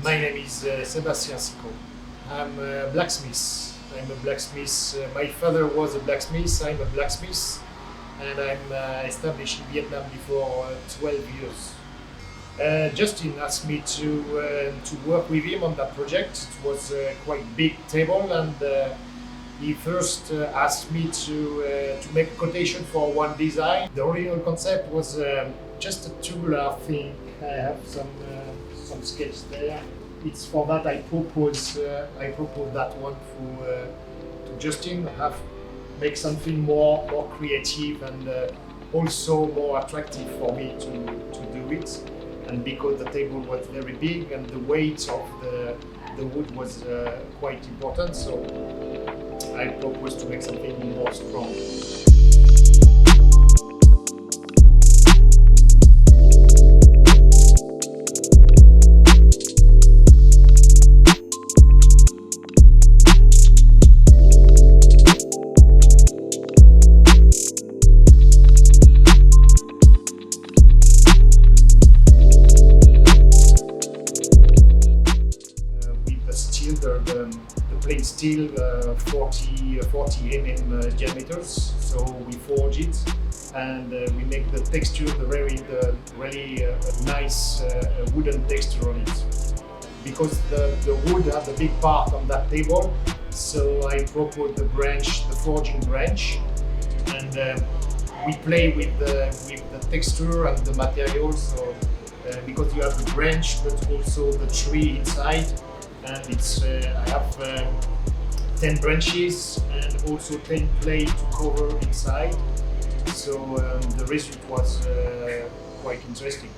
My name is Sebastien Sicot. I'm a blacksmith. My father was a blacksmith. I'm a blacksmith, and I'm established in Vietnam before 12 years. Justin asked me to work with him on that project. It was a quite big table, and he first asked me to make a quotation for one design. The original concept was just a tubular thing. I have some sketch there. It's for that I propose that one to Justin. Make something more creative and also more attractive for me to do it. And because the table was very big and the weight of the wood was quite important, so I proposed to make something more strong. The plain steel 40 mm diameters, so we forge it and we make the texture, really nice wooden texture on it. Because the wood has a big part on that table, so I propose the forging branch, and we play with the texture and the materials. So because you have the branch, but also the tree inside. And I have 10 branches and also 10 plates to cover inside. So the result was quite interesting.